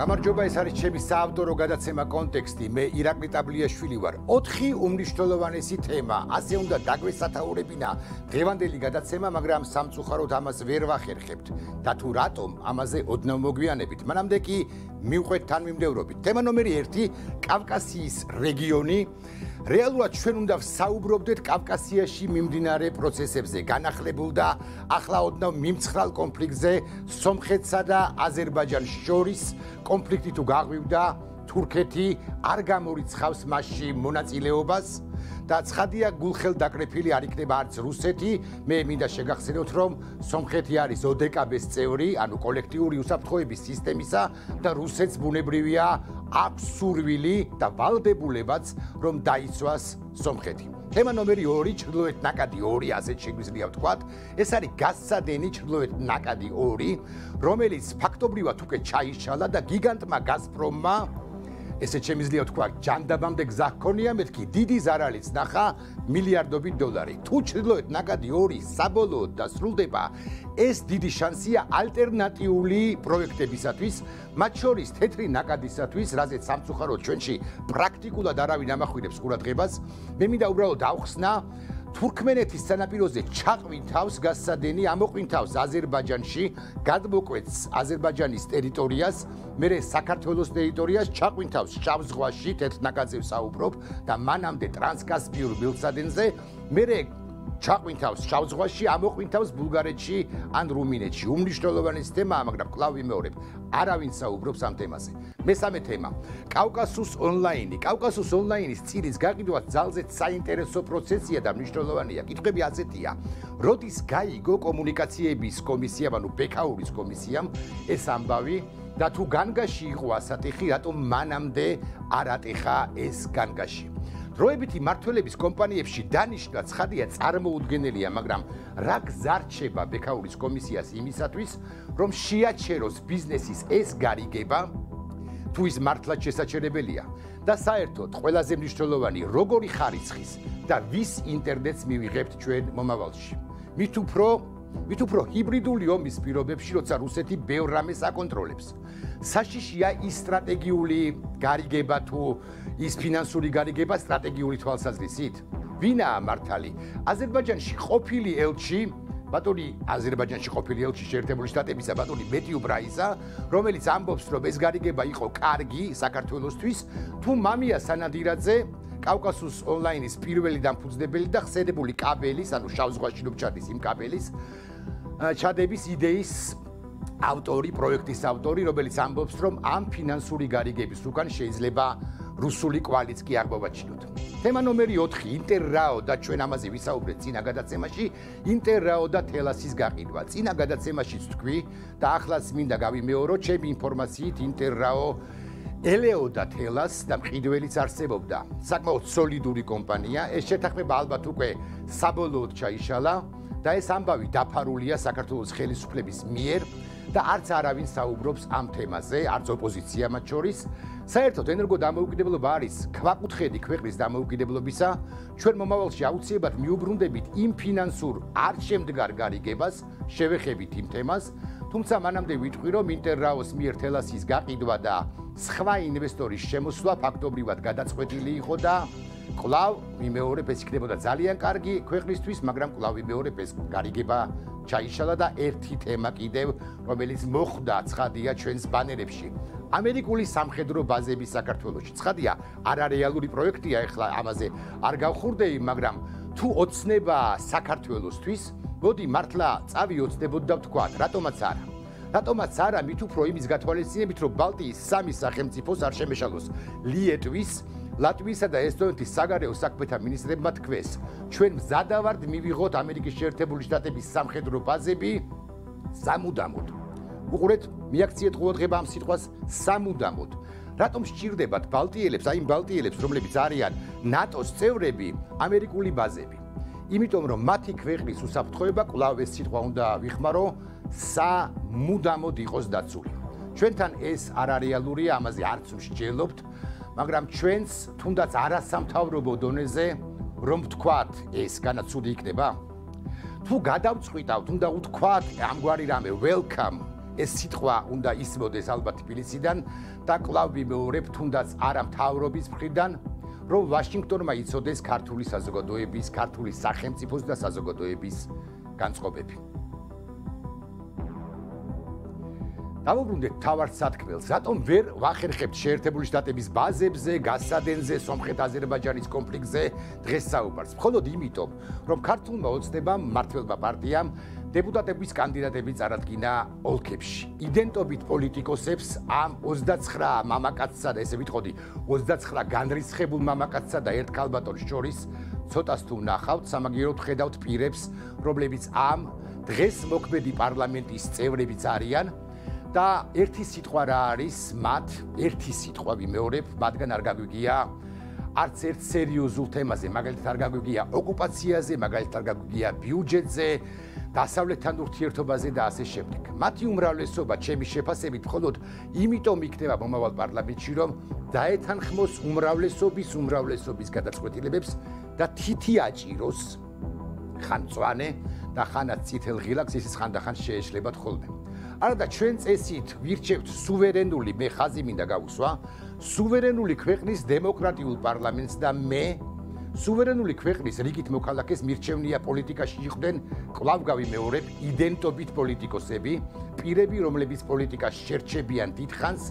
გამარჯობა, ეს არის ჩემი საავტორო გადაცემა კონტექსტი. მე ირაკლი ტაბლიაშვილი ვარ. 4 უმნიშვნელოვანესი თემა. ასე უნდა დაგვესათაურებინა დღევანდელი გადაცემა, მაგრამ სამწუხაროდ ამას ვერ ვახერხებთ. და თუ რატომ, ამაზე ოდნავ მოგვიანებით. მანამდე კი მივყვეთ თანმიმდევრობით. თემა ნომერი 1, კავკასიის რეგიონი. რეალურად ჩვენ უნდა ვსაუბრობდეთ კავკასიაში მიმდინარე პროცესებზე, განახლებულ და ახლა ოდნავ მიმცხრალ კონფლიქტზე სომხეთსა და აზერბაიჯანს შორის. კონფლიქტი თუ გაღვივდა, თურქეთი არ გამორიცხავს მასში მონაწილეობას და ცხადია გულხელდაკრეფილი არ იქნება არც რუსეთი. მე მინდა შეგახსენოთ, რომ სომხეთი არის ODKB-ს წევრი, ანუ კოლექტიური უსაფრთხოების სისტემისა და რუსეთს ბუნებრივია აქვს სურვილი და ვალდებულებაც, რომ დაიცვას სომხეთი. თემა ნომერი 2, ჩრდილოეთ ნაკადი 2, ასეთ შეგვიძლია ვთქვათ. ეს არის გასცადენი ჩრდილოეთ ნაკადი 2, რომელიც ფაქტობრივად უკვე ჩაიშალა და გიგანტმა გაზპრომმა ესე შემიძლია ვთქვა, ჯანდაბამდე გზა ჰქონია, მეთქი დიდი ზარალიც ნახა მილიარდობით დოლარი. თუ ჩრდილოეთ ნაკადი 2 საბოლოოდ დასრულდება, ეს დიდი შანსია ალტერნატიული პროექტებისათვის, მათ შორის თეთრი ნაკადისათვის, რაზეც სამწუხაროდ ჩვენში პრაქტიკულად არავინ ამახვირებს ყურადღებას. მე მინდა უბრალოდ ავხსნა თურქმენეთის სანაპიროზე ჩაყვინთავს გასცადენი, ამოყვინთავს აზერბაიჯანში, გადმოკვეთს აზერბაიჯანის ტერიტორიას, მერე საქართველოს ტერიტორიას, ჩაყვინთავს შავ ზღვაში, თეთრ ნაკადზე ვსაუბრობ და მანამდე ტრანსკასპიურ მილსადენზე, მერე ჩაყვინთავს შავ ზღვაში, ამოყვინთავს ბულგარეთში ან რუმინეთში. უმნიშვნელოვანესი თემაა, მაგრამ კვლავ ვიმეორებ, არავინ საუბრობს ამ თემაზე. მესამე თემა, კავკასუს ონლაინი. კავკასუს ონლაინის წილის გაყიდვა ძალზედ საინტერესო პროცესია და მნიშვნელოვანია. კითხვები ასეთია: როდის გაიგო კომუნიკაციების კომისიამ, ანუ ბექაურის კომისიამ ეს ამბავი და თუ განგაში იყო ასატეხი, რატომ მანამდე არ ატეხა ეს განგაში? დროებითი მმართველების კომპანიებში დანიშნა ცხადია წარმოუდგენელია, მაგრამ რა გზა რჩება ბექაურის კომისიას იმისათვის, რომ შეაჩეროს ბიზნესის ეს გარიგება, თუ ის მართლაც შესაჩერებელია და საერთოდ ყველაზე მნიშვნელოვანი, როგორი ხარისხის და ვის ინტერნეტს მივიღებთ ჩვენ მომავალში. მით უფრო ჰიბრიდული ომის პირობებში, როცა რუსეთი ბევრ რამეს აკონტროლებს. საშიშია ის სტრატეგიული გარიგება თუ ის ფინანსური გარიგება სტრატეგიული თვალსაზრისით? ვინაა მართალი? აზერბაიჯანში ყოფილი ელჩი, ბატონი აზერბაიჯანში ყოფილი ელჩი შეერთებული შტატებისა, ბატონი მეტიუ ბრაიზა, რომელიც ამბობს, რომ ეს გარიგება იყო კარგი საქართველოსთვის, თუ მამია სანადირაძე, კავკასუს ონლაინის პირველი დამფუძნებელი და ხსენებული კაბელის, ანუ შავ ზღვაში რომ ჩადის იმ კაბელის ჩადების იდეის ავტორი, პროექტის ავტორი, რომელიც ამბობს, რომ ამ ფინანსური გარიგების უკან შეიძლება რუსული კვალიც კი არ მოვაჩინოთ. თემა ნომერი 4, ინტერრაო და ჩვენ ამაზე ვისაუბრეთ წინა გადაცემაში, ინტერრაო და თელასის გაყიდვა. წინა გადაცემაშიც თქვი და ახლაც მინდა გავიმეორო, ჩემი ინფორმაციით ინტერრაო ელეოდა თელას და მყიდველიც არსებობდა. საკმაოდ სოლიდური კომპანია, ეს შეთანხმება ალბათ უკვე საბოლოოდ ჩაიშალა და ეს ამბავი დაფარულია საქართველოს ხელისუფლების მიერ და არც არავინ საუბრობს ამ თემაზე, არც ოპოზიცია მათ შორის. საერთოდ ენერგოდამოუკიდებლობა არის ქვაკუთხედი ქვეყნის დამოუკიდებლობისა. ჩვენ მომავალში აუცილებლად მიუბრუნდებით იმ ფინანსურ არჩემდგარ გარიგებას, შევეხებით იმ თემას, თუმცა მანამდე ვიტყვი, რომ ინტერრაოს მიერ თელასის გაყიდვა და სხვა ინვესტორის შემოსვლა ფაქტობრივად გადაწყვეტილი იყო და კვლავ ვიმეორებ, ეს იქნებოდა ძალიან კარგი ქვეყნისთვის, მაგრამ კვლავ ვიმეორებ, ეს გარიგება ჩაიშალა და ერთი თემა კიდევ, რომელიც მოხვდა ცხადია ჩვენს ბანერებში. ამერიკული სამხედრო ბაზები საქართველოში. ცხადია, არარეალური პროექტია, ეხლა ამაზე არ გავხურდები, მაგრამ თუ ოცნებაა საქართველოსთვის, მოდი მართლა წავი ოცნებოდ და ვთქვათ, რატომაც არა. რატომაც არა, მით უფრო იმის გათვალისწინებით, რომ ბალტიის 3 სახელმწიფოს არ შემეშალოს ლიეტვის, ლატვიისა და ესტონეთის საგარეო საქმეთა მინისტრებმა თქვეს, ჩვენ მზადა ვართ მივიღოთ ამერიკის შეერთებული შტატების სამხედრო ბაზები სამუდამოდ. უყურეთ, მიაქციეთ ყურადღება ამ სიტყვას სამუდამოდ. რატომ სჭირდებათ ბალტიელებს, აი იმ ბალტიელებს, რომლებიც არიან ნატოს წევრები, ამერიკული ბაზები? იმიტომ რომ მათი ქვეყნის უსაფრთხოება, კვლავ ეს სიტყვა უნდა ვიხმარო, სამუდამოდ იყოს დაცული. ჩვენთან ეს არ არეალურია, ამაზე არც ვსჯელობთ, მაგრამ ჩვენს თუნდაც არასამთავრობო დონეზე რომ ვთქვათ, ეს განაცუდი იქნება? თუ გადავწყვიტავთ, უნდა ვთქვათ ამგვარი რამე, welcome ეს სიტყვა უნდა ისმოდეს ალბათ თბილისიდან და კვლავ ვიმეორებ თუნდაც არა მთავრობის მხრიდან რომ ვაშინგტონმა იცოდეს ქართული საზოგადოების, ქართული სახელმწიფოს და საზოგადოების განწყობები. დავუბრუნდეთ თავარ სათქმელს, რატომ ვერ ვახერხებთ შეერთებული შტატების ბაზებზე, გასადენზე, სომხეთ-აზერბაიჯანის კონფლიქტზე დღეს საუბარს? მხოლოდ იმიტომ, რომ ქართულმა ოცნებამ, მმართველმა პარტიამ დეპუტატების კანდიდატები წარადგინა ოლქებში. იდენტობით პოლიტიკოსებს ამ 29 მამაკაცსა და ესე ვიტყოდი 29 განრისხებულ მამაკაცსა და ერთ ქალბატონს შორის ცოტას თუ ვნახავთ, სამაგიეროდ ხედავთ პირებს, რომლებიც ამ დღეს მოქმედი პარლამენტის წევრებიც არიან და ერთი სიტყვა რა არის მათ, ერთი სიტყვა ვიმეორებ, მათგან არ გაგვიგია არც ერთ სერიოზულ თემაზე, მაგალითად არ გაგვიგია ოკუპაციაზე, მაგალითად არ გაგვიგია ბიუჯეტზე, დასავლეთთან ურთიერთობაზე და ასე შემდეგ. მათი უმრავლესობა ჩემი შეფასებით მხოლოდ იმიტომ იქნება მომავალ პარლამენტში, რომ დაეთანხმოს უმრავლესობის გადაწყვეტილებებს და თითი აჭიროს ხან მწვანე და ხანაც წითელ ღილაკს, ისიც ხანდახან შეეშლებათ ხოლმე. არადა ჩვენ წესით ვირჩევთ სუვერენული, მე ხაზი მინდა გავუსვა, სუვერენული ქვეყნის დემოკრატიულ პარლამენტს და მე სუვერენული ქვეყნის რიგით მოქალაქეს მირჩევნია პოლიტიკაში იყვნენ, კვლავ გავიმეორებ, იდენტობით პოლიტიკოსები, პირები, რომლებიც პოლიტიკაში შერჩებიან დიდხანს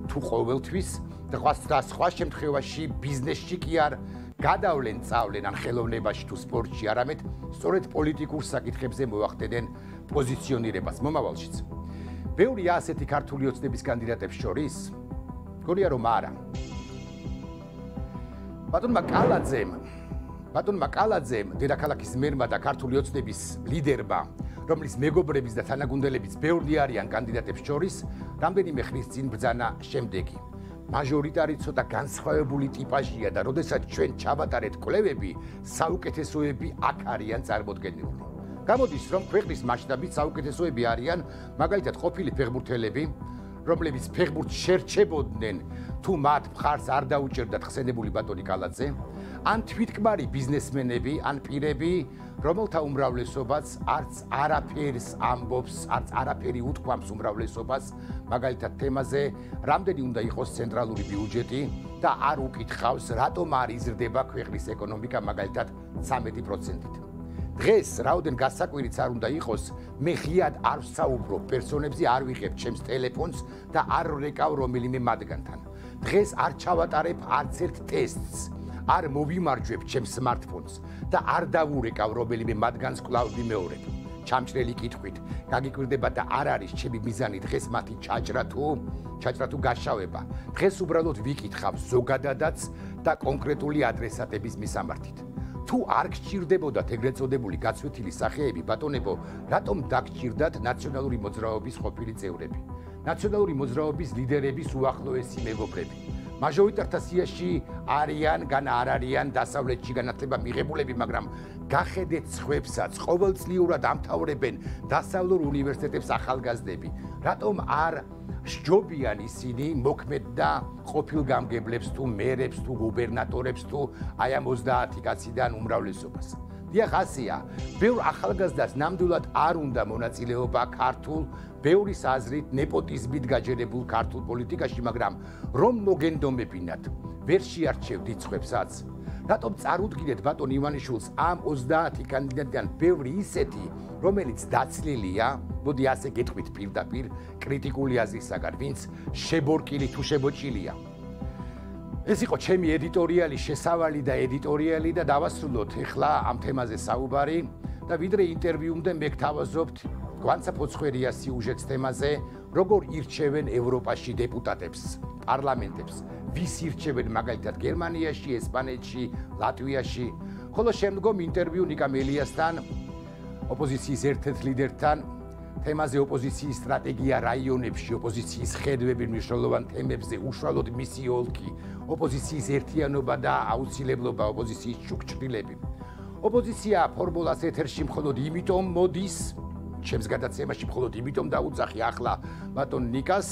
თუ ყოველთვის და სხვა შემთხვევაში ბიზნესში კი არ გადავლენ წავლენ ან ხელოვნებაში თუ სპორტში, არამედ სწორედ პოლიტიკურ საკითხებზე მოახდენენ პოზიციონირებას მომავალშიც. ბევრია ასეთი ქართული ოცნების კანდიდატებს შორის? მგონია რომ არა. ბატონმა კალაძემ, დედაქალაქის მერმა და ქართული ოცნების ლიდერმა, რომლის მეგობრების და თანაგუნდელებიც ბევრი არიან კანდიდატებს შორის, რამდენიმე ხნის წინ ბრძანა შემდეგი. მაჟორიტარი ცოტა განსხვავებული ტიპაჟია და როდესაც ჩვენ ჩავატარეთ კვლევები, საუკეთესოები აქ არიან წარმოდგენილნი. გამოდის, რომ ქვეყნის მასშტაბით საუკეთესოები არიან მაგალითად ყოფილი ფეხბურთელები, რომლებიც ფეხბურთს შერჩებოდნენ, თუ მათ მხარს არ დაუჭერდათ ხსენებული ბატონი კალაძე, ან თვითკმარი ბიზნესმენები, ან პირები, რომელთა უმრავლესობაც არც არაფერს ამბობს, არც არაფერი უთქვამს უმრავლესობას, მაგალითად თემაზე, რამდენი უნდა იყოს ცენტრალური ბიუჯეტი და არ უკითხავს, რატომ არ იზრდება ქვეყნის ეკონომიკა მაგალითად 13%-ით. დღეს რაოდენ გასაკვირიც არ უნდა იყოს, მე ღიად არ ვსაუბრობ პერსონებზე, არ ვიღებ ჩემს ტელეფონს და არ ვრეკავ რომელიმე მათგანთან. დღეს არ ჩავატარებ არც ერთ ტესტს, არ მოვიმარჯვებ ჩემს სმარტფონს და არ დავურეკავ რომელიმე მათგანს კვლავ ვიმეორებ. ჩამჭრელი კითხვით, გაგიკვირდება და არ არის ჩემი მიზანი დღეს მათი ჩაჭრა თუ გაშავება. დღეს უბრალოდ ვიკითხავ ზოგადადაც და კონკრეტული ადრესატების მისამართით. თუ არ გჭირდებოდათ ეგრეთ წოდებული გაცვეთილი სახეები, ბატონებო, რატომ დაგჭირდათ ნაციონალური მოძრაობის ყოფილი წევრები? ნაციონალური მოძრაობის ლიდერების უახლოესი მეგობრები. მაჟორიტართა სიაში არიან, არ არიან დასავლეთში განათლება მიღებულები, მაგრამ გახედეთ სხვებსაც, ყოველწლიურად ამთავრებენ დასავლურ უნივერსიტეტებს ახალგაზრდები. რატომ არ სჯობიან ისინი მოქმედ და ყოფილ გამგებლებს თუ მერებს თუ გუბერნატორებს თუ აი ამ 30 კაციდან უმრავლესობას. დიახ, ასეა. ბევრ ახალგაზრდას ნამდვილად არ უნდა მონაწილეობა ქართულ, ბევრის აზრით ნეპოტიზმით გაჯერებულ ქართულ პოლიტიკაში, მაგრამ რომ მოგენდომებინათ, ვერ შეარჩევ დიდ სხვებსაც. რატომ წარუდგინეთ ბატონ ივანიშვილს ამ 30 კანდიდატიდან ბევრი ისეთი, რომელიც დაცლილია, მოდი ასე გეტყვით პირდაპირ, კრიტიკული აზრისაგან, ვინც შებორკილი თუ შებოჭილია. ეს იყო ჩემი ედიტორიალი, შესავალი და ედიტორიალი და დავასრულოთ ახლა ამ თემაზე საუბარი და ვიდრე ინტერვიუმდე მე გთავაზობთ განსაფოცხვერია სიუჟეტს თემაზე, როგორ ირჩევენ ევროპაში დეპუტატებს, პარლამენტებს, ვის ირჩევენ მაგალითად გერმანიაში, ესპანეთში, ლატვიაში, ხოლო შემდგომ ინტერვიუ ნიკა მელიასთან, ოპოზიციის ერთ-ერთ ლიდერთან, თემაზე ოპოზიციის სტრატეგია რაიონებში, ოპოზიციის ხედვები მნიშვნელოვან თემებზე, უშუალოდ მისი ოლქი, ოპოზიციის ერთიანობა და აუცილებლობა, ოპოზიციის შუქჭრილები. ოპოზიცია ფორმულას ეთერში მხოლოდ იმიტომ მოდის, ჩემს გადაცემაში მხოლოდ იმიტომ დაუძახი ახლა ბატონ ნიკას,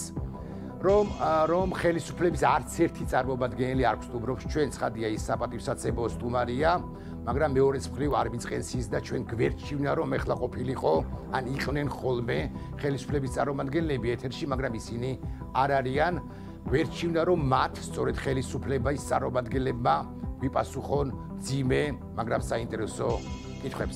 რომ ხელისუფლების არც ერთი წარმომადგენელი არ გვსტუმრობს ჩვენ ცხადია ის საპატივსაცემო სტუმარია მაგრამ მეორეც მხრივ არ მიწყენს ის და ჩვენ გვერდჩივნა რომ ეხლა ყოფილიყო ან იყვნენ ხოლმე ხელისუფლების წარმომადგენლები ეთერში მაგრამ ისინი არ არიან გვერდჩივნა რომ მათ სწორედ ხელისუფლების წარმომადგენლებმა ვიპასუხონ ძიმე მაგრამ საინტერესო კითხვებს